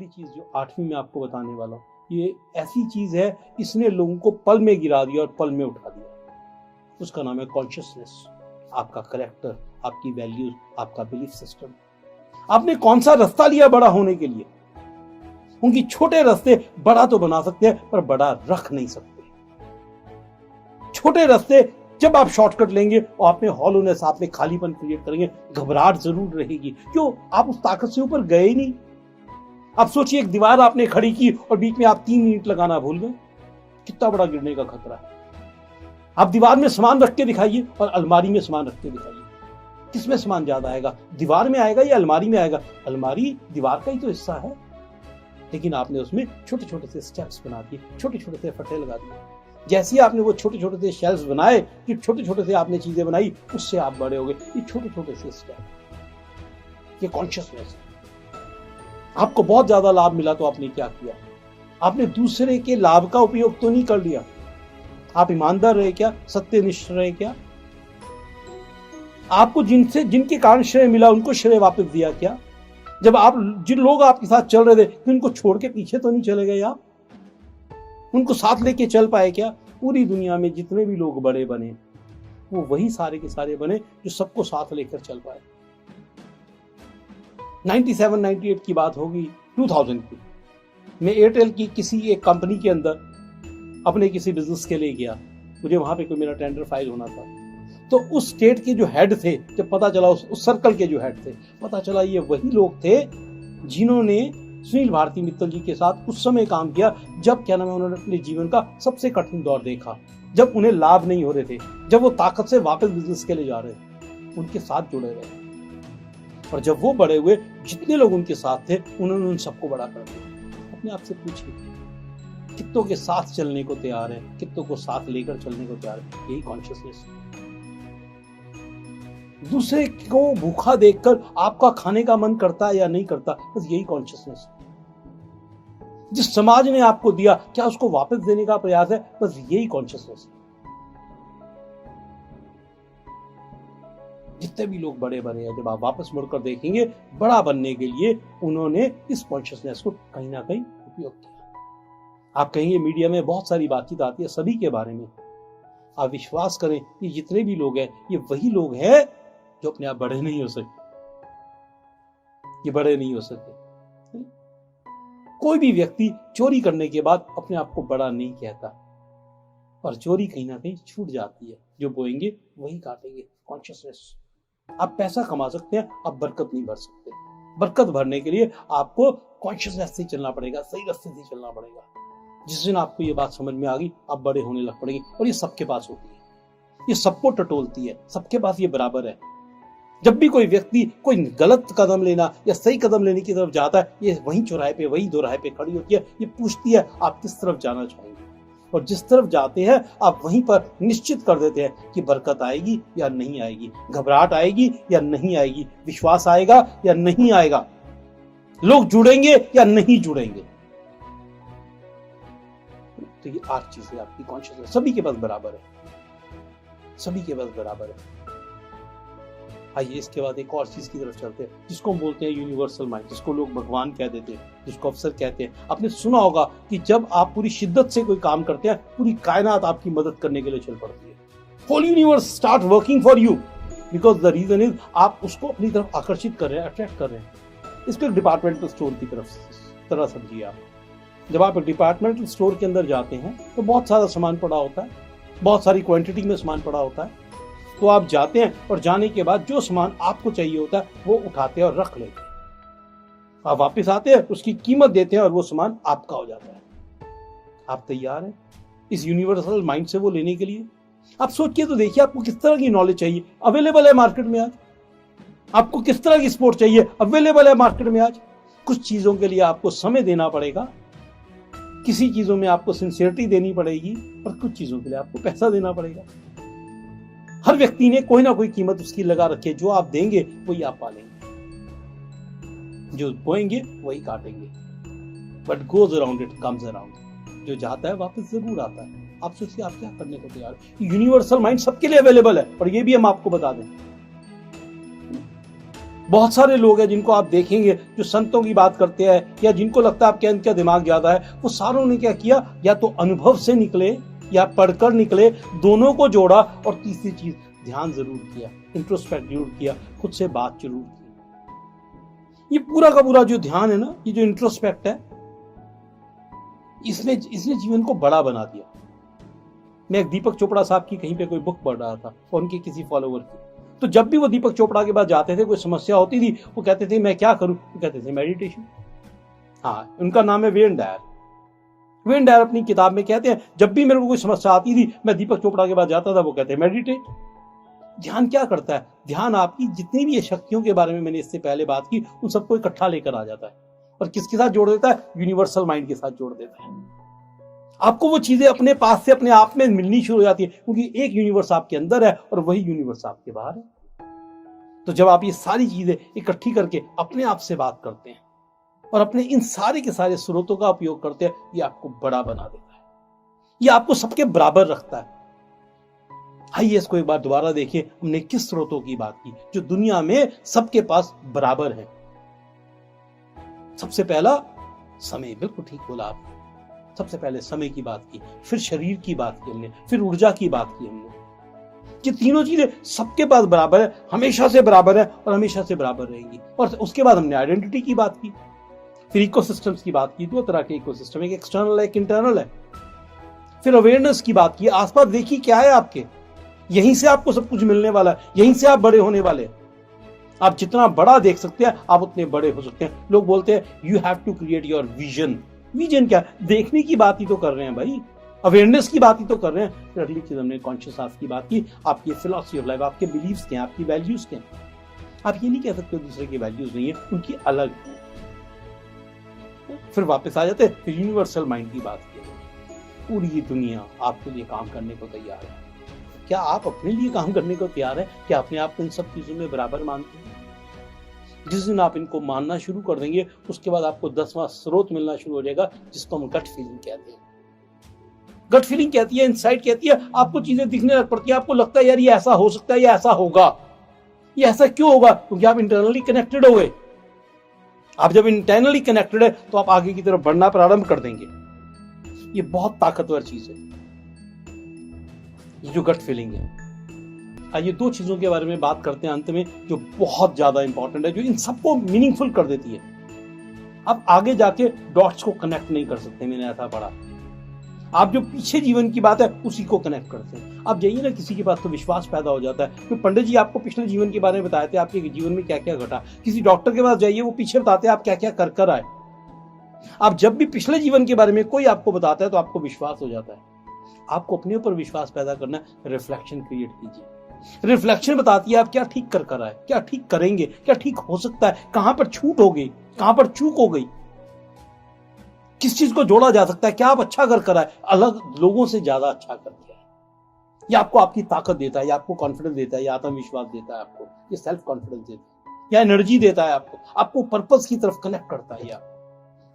चीज जो 8वीं में आपको बताने वाला हूं, ये ऐसी चीज है, इसने लोगों को पल में गिरा दिया और पल में उठा दिया। उसका नाम है कॉन्शियसनेस। आपका करेक्टर, आपकी वैल्यूज, आपका बिलीफ सिस्टम। आपने कौन सा रास्ता लिया बड़ा होने के लिए? उनकी छोटे रास्ते बड़ा तो बना सकते हैं पर बड़ा रख नहीं सकते। छोटे रास्ते जब आप शॉर्टकट लेंगे और आप में हॉलोनेस, आप में खालीपन क्रिएट करेंगे, घबराहट जरूर रहेगी। क्यों? आप उस ताकत से ऊपर गए ही नहीं। आप सोचिए, एक दीवार आपने खड़ी की और बीच में आप 3 मिनट लगाना भूल गए, कितना बड़ा गिरने का खतरा है। आप दीवार में सामान रख के दिखाइए और अलमारी में सामान रख के दिखाइए, किसमें सामान ज्यादा आएगा? दीवार में आएगा या अलमारी में आएगा? अलमारी दीवार का ही तो हिस्सा है, लेकिन आपने उसमें छोटे छोटे से स्टेप्स बना दिए, छोटे छोटे से फटे लगा दिए। जैसे ही आपने वो छोटे छोटे से शेल्फ्स बनाए, कि छोटे छोटे से आपने चीजें बनाई, उससे आप बड़े हो गए। ये छोटे छोटे से स्टेप, ये कॉन्शियसनेस। आपको बहुत ज्यादा लाभ मिला तो आपने क्या किया? आपने दूसरे के लाभ का उपयोग तो नहीं कर लिया। आप ईमानदार रहे क्या? सत्यनिष्ठ रहे क्या? आपको जिनके कारण श्रेय मिला उनको श्रेय वापस दिया क्या? जब आप, जिन लोग आपके साथ चल रहे थे, तो उनको छोड़ के पीछे तो नहीं चले गए आप? उनको साथ लेके चल पाए क्या? पूरी दुनिया में जितने भी लोग बड़े बने, वो वही सारे के सारे बने जो सबको साथ लेकर चल पाए। 97-98 की बात होगी, 2000 की। मैं एयरटेल की किसी एक कंपनी के अंदर अपने किसी बिजनेस के लिए गया। मुझे वहां पे कोई मेरा टेंडर फाइल होना था। तो उस स्टेट के जो हेड थे, जब पता चला, उस सर्कल के जो हेड थे, पता चला ये वही लोग थे जिन्होंने सुनील भारती मित्तल जी के साथ उस समय काम किया, जब क्या नाम है, उन्होंने अपने जीवन का सबसे कठिन दौर देखा, जब उन्हें लाभ नहीं हो रहे थे, जब वो ताकत से वापस बिजनेस के लिए जा रहे थे, उनके साथ जुड़े रहे। और जब वो बड़े हुए, जितने लोग उनके साथ थे, उन्होंने उन सबको बड़ा कर दिया। अपने आप से पूछिए, कितनों के साथ चलने को तैयार है, कितनों को साथ लेकर चलने को तैयार है? यही कॉन्शियसनेस। दूसरे को भूखा देखकर आपका खाने का मन करता है या नहीं करता, बस यही कॉन्शियसनेस। जिस समाज ने आपको दिया, क्या उसको वापस देने का प्रयास है? बस यही कॉन्शियसनेस। जितने भी लोग बड़े बने हैं, जब आप वापस मुड़कर देखेंगे, बड़ा बनने के लिए उन्होंने इस कॉन्शियसनेस को कहीं ना कहीं उपयोग किया। आप कहेंगे मीडिया में बहुत सारी बातचीत आती है सभी के बारे में। आप विश्वास करें, ये जितने भी लोग हैं, ये वही लोग हैं जो अपने आप बड़े नहीं हो सकते। ये बड़े नहीं हो सकते। कोई भी व्यक्ति चोरी करने के बाद अपने आप को बड़ा नहीं कहता, और चोरी कहीं ना कहीं छूट जाती है। जो बोएंगे वही काटेंगे। कॉन्शियसनेस। आप पैसा कमा सकते हैं, आप बरकत नहीं भर सकते। बरकत भरने के लिए आपको कॉन्शियसनेस से चलना पड़ेगा, सही रास्ते से चलना पड़ेगा। जिस दिन आपको ये बात समझ में आ गई, आप बड़े होने लग पड़ेंगे। और ये सबके पास होती है, ये सबको टटोलती है, सबके पास ये बराबर है। जब भी कोई व्यक्ति कोई गलत कदम लेना या सही कदम लेने की तरफ जाता है, ये वहीं चौराहे पे, वहीं दोराहे पे खड़ी होती है। ये पूछती है आप किस तरफ जाना चाहेंगे, और जिस तरफ जाते हैं आप वहीं पर निश्चित कर देते हैं कि बरकत आएगी या नहीं आएगी, घबराहट आएगी या नहीं आएगी, विश्वास आएगा या नहीं आएगा, लोग जुड़ेंगे या नहीं जुड़ेंगे। तो ये 8 चीजें आपकी कॉन्शियसनेस, सभी के पास बराबर है, सभी के पास बराबर है। आइए इसके बाद एक और चीज की तरफ चलते हैं, जिसको हम बोलते हैं यूनिवर्सल माइंड, जिसको लोग भगवान कह देते हैं, जिसको अफसर कहते हैं। आपने सुना होगा कि जब आप पूरी शिद्दत से कोई काम करते हैं, पूरी कायनात आपकी मदद करने के लिए चल पड़ती है। Whole universe start working for you, because the reason is आप उसको अपनी तरफ आकर्षित कर रहे हैं, अट्रैक्ट कर रहे हैं। इसको एक डिपार्टमेंटल स्टोर की तरह समझिए आप। जब आप एक डिपार्टमेंटल स्टोर के अंदर जाते हैं तो बहुत सारा सामान पड़ा होता है, बहुत सारी क्वांटिटी में सामान पड़ा होता है। तो आप जाते हैं और जाने के बाद जो सामान आपको चाहिए होता है वो उठाते हैं और रख लेते हैं। आप वापस आते हैं, उसकी कीमत देते हैं और वो सामान आपका हो जाता है। आप तैयार हैं इस यूनिवर्सल माइंड से वो लेने के लिए? आप सोच के तो देखिए, आपको किस तरह की नॉलेज चाहिए, अवेलेबल है मार्केट में आज। आपको किस तरह की स्पोर्ट चाहिए, अवेलेबल है मार्केट में आज। कुछ चीजों के लिए आपको समय देना पड़ेगा, किसी चीजों में आपको सिंसियरिटी देनी पड़ेगी, और कुछ चीजों के लिए आपको पैसा देना पड़ेगा। हर व्यक्ति ने कोई ना कोई कीमत उसकी लगा रखी है। जो आप देंगे वही आप पालेंगे, जो बोएंगे वही काटेंगे। But goes around it comes around. जो जाता है वापस जरूर आता है। आप सोचिए आप क्या करने को तैयार है। यूनिवर्सल माइंड सबके लिए अवेलेबल है, और ये भी हम आपको बता दें, बहुत सारे लोग हैं जिनको आप देखेंगे जो संतों की बात करते हैं या जिनको लगता है आपके इनका दिमाग ज्यादा है, वो सारों ने क्या किया, या तो अनुभव से निकले या पढ़कर निकले, दोनों को जोड़ा, और तीसरी चीज ध्यान जरूर किया, इंट्रोस्पेक्ट जरूर किया, खुद से बात जरूर की। ये पूरा का पूरा जो ध्यान है ना, ये जो इंट्रोस्पेक्ट है, इसने जीवन को बड़ा बना दिया। मैं एक दीपक चोपड़ा साहब की कहीं पे कोई बुक पढ़ रहा था और उनके किसी फॉलोवर की, तो जब भी वो दीपक चोपड़ा के पास जाते थे, कोई समस्या होती थी, वो कहते थे मैं क्या करूं, वो कहते थे मेडिटेशन। हाँ, उनका नाम है वेन डायर। वेन डायर अपनी किताब में कहते हैं जब भी मेरे को कोई समस्या आती थी, मैं दीपक चोपड़ा के पास जाता था, वो कहते हैं मेडिटेट। ध्यान क्या करता है? ध्यान आपकी जितनी भी ये शक्तियों के बारे में मैंने इससे पहले बात की, उन सबको इकट्ठा लेकर आ जाता है और किसके साथ जोड़ देता है? यूनिवर्सल माइंड के साथ जोड़ देता है। आपको वो चीजें अपने पास से अपने आप में मिलनी शुरू हो जाती है, क्योंकि एक यूनिवर्स आपके अंदर है और वही यूनिवर्स आपके बाहर है। तो जब आप ये सारी चीजें इकट्ठी करके अपने आप से बात करते हैं और अपने इन सारे के सारे स्रोतों का उपयोग करते हैं, ये आपको बड़ा बना देता है, ये आपको सबके बराबर रखता है। आइए इसको एक बार दोबारा देखिए, हमने किस स्रोतों की बात की जो दुनिया में सबके पास बराबर है। सबसे पहला समय, बिल्कुल ठीक बोला आपने। सबसे पहले समय की बात की, फिर शरीर की बात की हमने, फिर ऊर्जा की बात की हमने। ये तीनों चीजें सबके पास बराबर है, हमेशा से बराबर है और हमेशा से बराबर रहेंगी। और उसके बाद हमने आइडेंटिटी की बात की, फिर इकोसिस्टम्स की बात की। दो तरह के इकोसिस्टम, एक एक्सटर्नल है, एक इंटरनल है। फिर अवेयरनेस की बात की, आसपास देखिए क्या है आपके, यहीं से आपको सब कुछ मिलने वाला है, यहीं से आप बड़े होने वाले हैं। आप जितना बड़ा देख सकते हैं, आप उतने बड़े हो सकते हैं। लोग बोलते हैं you have to create your vision. Vision क्या? देखने की बात ही तो कर रहे हैं भाई, अवेयरनेस की बात ही तो कर रहे हैं। फिर अगली चीज हमने कॉन्शियस की बात की, आपकी फिलॉसफी ऑफ लाइफ, आपके बिलीव्स क्या हैं, आपकी वैल्यूज क्या हैं। आप ये नहीं कह सकते दूसरे की वैल्यूज नहीं है, उनकी अलग है। फिर वापस आ जाते, फिर यूनिवर्सल माइंड की बात की। पूरी दुनिया आपके लिए काम करने को तैयार है। क्या आप अपने लिए काम करने को तैयार है? क्या अपने आप को इन सब चीजों में बराबर मानते हैं? जिस दिन आप इनको मानना शुरू कर देंगे, उसके बाद आपको 10वां स्रोत मिलना शुरू हो जाएगा, जिसको हम गट फीलिंग कहते हैं। गट फीलिंग कहती है, इनसाइट कहती है, आपको चीजें दिखने लग पड़ती है, आपको लगता है यार ये ऐसा हो सकता है, ये ऐसा होगा। ये ऐसा क्यों होगा? क्योंकि आप इंटरनली कनेक्टेड हो गए। आप जब इंटरनली कनेक्टेड है तो आप आगे की तरफ बढ़ना प्रारंभ कर देंगे। ये बहुत ताकतवर चीज है, ये जो गट फीलिंग है। आइए दो चीजों के बारे में बात करते हैं अंत में, जो बहुत ज्यादा इंपॉर्टेंट है, जो इन सबको मीनिंगफुल कर देती है। आप आगे जाके डॉट्स को कनेक्ट नहीं कर सकते, मैंने ऐसा पढ़ा। आप जो पीछे जीवन की बात है उसी को कनेक्ट करते हैं। आप जाइए ना किसी के पास, तो विश्वास पैदा हो जाता है। तो पंडित जी आपको पिछले जीवन के बारे में बताए थे, आपके जीवन में क्या क्या घटा। किसी डॉक्टर के पास जाइए, वो पीछे बताते हैं आप क्या क्या कर आए। आप जब भी पिछले जीवन के बारे में कोई आपको बताता है तो आपको विश्वास हो जाता है। आपको अपने ऊपर विश्वास पैदा करना है, रिफ्लेक्शन क्रिएट कीजिए। रिफ्लेक्शन बताती है आप क्या ठीक कर आए, क्या ठीक करेंगे, क्या ठीक हो सकता है, कहां पर छूट हो गई, कहां पर चूक हो गई, किस चीज को जोड़ा जा सकता है, क्या आप अच्छा कर आए, अलग लोगों से ज्यादा अच्छा कर दिया है। ये आपको आपकी ताकत देता है, या आपको कॉन्फिडेंस देता है, या आत्मविश्वास देता है आपको, ये सेल्फ कॉन्फिडेंस देता है, या एनर्जी देता है आपको पर्पस की तरफ कनेक्ट करता है। या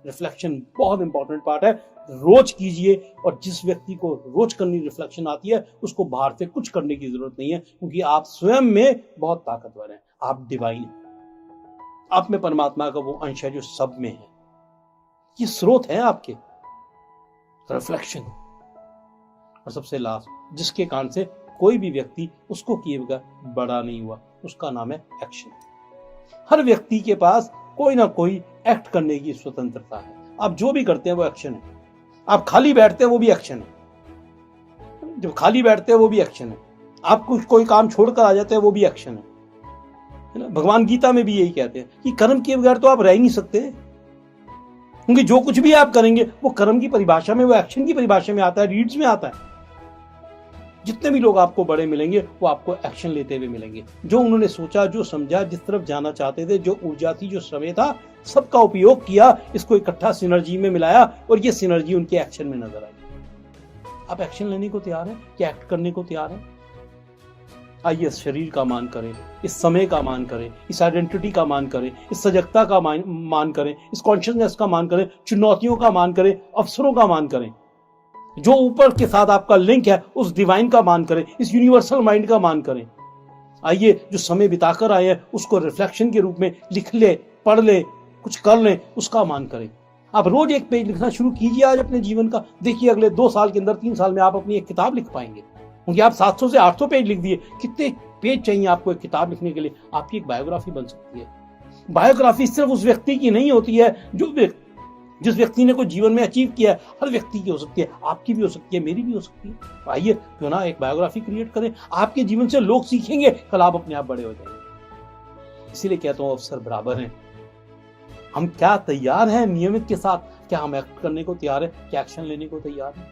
रिफ्लेक्शन बहुत इंपॉर्टेंट पार्ट है, रोज कीजिए। और जिस व्यक्ति को रोज करनी रिफ्लेक्शन आती है, उसको बाहर से कुछ करने की जरूरत नहीं है, क्योंकि आप स्वयं में बहुत ताकतवर हैं, आप डिवाइन हैं। आप में परमात्मा का वो अंश है जो सब में है। ये स्रोत है आपके, रिफ्लेक्शन। और सबसे लास्ट, जिसके कारण से कोई भी व्यक्ति उसको किए बगैर बड़ा नहीं हुआ, उसका नाम है एक्शन। हर व्यक्ति के पास कोई ना कोई एक्ट करने की स्वतंत्रता है। आप जो भी करते हैं वो एक्शन है। आप खाली बैठते हैं वो भी एक्शन है। जब खाली बैठते हैं वो भी एक्शन है। आप कुछ कोई काम छोड़कर आ जाते हैं वो भी एक्शन है ना। भगवान गीता में भी यही कहते हैं कि कर्म किए बगैर तो आप रह ही नहीं सकते, क्योंकि जो कुछ भी आप करेंगे वो कर्म की परिभाषा में, वो एक्शन की परिभाषा में आता है, रीड्स में आता है। जितने भी लोग आपको बड़े मिलेंगे वो आपको एक्शन लेते हुए मिलेंगे। जो उन्होंने सोचा, जो समझा, जिस तरफ जाना चाहते थे, जो ऊर्जा थी, जो समय था, सबका उपयोग किया, इसको इकट्ठा सिनर्जी में मिलाया और ये सिनर्जी उनके एक्शन में नजर आई। आप एक्शन लेने को तैयार हैं, क्या एक्ट करने को तैयार हैं? आइए इस शरीर का मान करें, इस समय का मान करें, इस आइडेंटिटी का मान करें, इस सजगता का मान करें, इस कॉन्शियसनेस का मान करें, चुनौतियों का मान करें, अवसरों का मान करें, जो ऊपर के साथ आपका लिंक है उस डिवाइन का मान करें, इस यूनिवर्सल माइंड का मान करें। आइए जो समय बिताकर आए हैं उसको रिफ्लेक्शन के रूप में लिख ले, पढ़ ले, कुछ कर लें, उसका मान करें। आप रोज एक पेज लिखना शुरू कीजिए आज अपने जीवन का। देखिए अगले 2 साल के अंदर, 3 साल में आप अपनी एक किताब लिख पाएंगे, क्योंकि आप 700 से 800 पेज लिख दिए। कितने पेज चाहिए आपको एक किताब लिखने के लिए? आपकी एक बायोग्राफी बन सकती है। बायोग्राफी सिर्फ उस व्यक्ति की नहीं होती है जिस व्यक्ति ने कोई जीवन में अचीव किया है। हर व्यक्ति की हो सकती है, आपकी भी हो सकती है, मेरी भी हो सकती है। आइए क्यों ना एक बायोग्राफी क्रिएट करें। आपके जीवन से लोग सीखेंगे, कल आप अपने आप बड़े हो जाएंगे। इसीलिए कहता हूं अवसर बराबर हैं। हम क्या तैयार हैं नियमित के साथ? क्या हम एक्ट करने को तैयार है? क्या एक्शन लेने को तैयार है?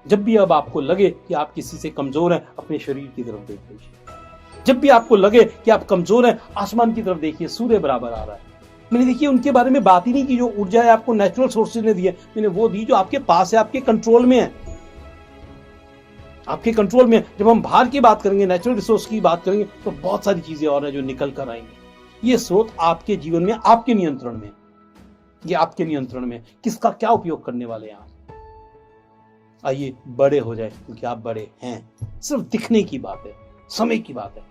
जब भी अब आपको लगे कि आप किसी से कमजोर हैं, अपने शरीर की तरफ देख लीजिए। जब भी आपको लगे कि आप कमजोर हैं, आसमान की तरफ देखिए, सूर्य बराबर आ रहा है। मैंने देखिए उनके बारे में बात ही नहीं की। जो ऊर्जा है आपको नेचुरल सोर्सेज ने दी है, मैंने वो दी जो आपके पास है, आपके कंट्रोल में है, आपके कंट्रोल में। जब हम बाहर की बात करेंगे, नेचुरल रिसोर्स की बात करेंगे, तो बहुत सारी चीजें और हैं जो निकल कर आएंगी। ये स्रोत आपके जीवन में, आपके नियंत्रण में, ये आपके नियंत्रण में। किसका क्या उपयोग करने वाले हैं आप? आइए बड़े हो जाए, क्योंकि आप बड़े हैं। सिर्फ दिखने की बात है, समय की बात है।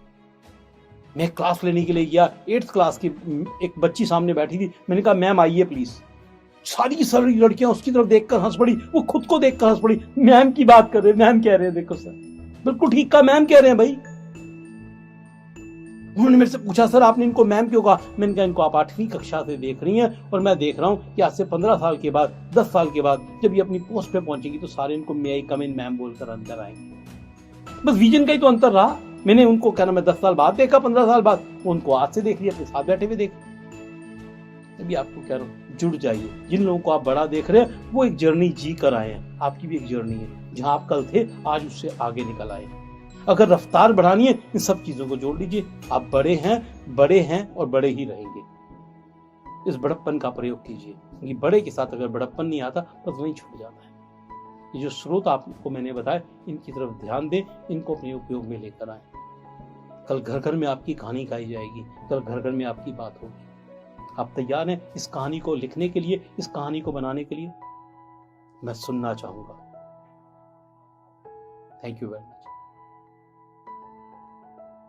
मैं क्लास लेने के लिए गया, 8th क्लास की एक बच्ची सामने बैठी थी। मैंने कहा मैम आइए प्लीज। सारी लड़कियां उसकी तरफ देखकर हंस पड़ी, वो खुद को देखकर हंस पड़ी। मैम की बात कर रहे, मैम कह रहे हैं, देखो सर बिल्कुल ठीक कहा, मैम कह रहे हैं भाई। उन्होंने मेरे से पूछा सर आपने इनको मैम क्यों कहा? मैंने कहा इनको आप 8वीं कक्षा से देख रही हैं, और मैं देख रहा हूं कि आज से 15 साल के बाद, 10 साल के बाद जब ये अपनी पोस्ट पे पहुंचेगी तो सारे इनको मे आई कम इन मैम बोलकर अंदर आएंगे। बस विजन का ही तो अंतर रहा। मैंने उनको क्या ना, मैं 10 साल बाद देखा, 15 साल बाद, उनको आज से देख लिया, अपने साथ बैठे हुए देख। अभी आपको कह रहा हूं जुड़ जाइए। जिन लोगों को आप बड़ा देख रहे हैं वो एक जर्नी जी कर आए हैं। आपकी भी एक जर्नी है, जहां आप कल थे आज उससे आगे निकल आए। अगर रफ्तार बढ़ानी है, इन सब चीजों को जोड़ लीजिए। आप बड़े हैं और बड़े ही रहेंगे। इस बड़प्पन का प्रयोग कीजिए, क्योंकि बड़े के साथ अगर बड़प्पन नहीं आता तो वहीं छूट जाता है। ये जो स्रोत आपको मैंने बताया, इनकी तरफ ध्यान दें, इनको अपने उपयोग में लेकर आए। कल घर घर में आपकी कहानी गाई जाएगी, कल घर घर में आपकी बात होगी। आप तैयार हैं इस कहानी को लिखने के लिए, इस कहानी को बनाने के लिए? मैं सुनना चाहूंगा। Thank you very much.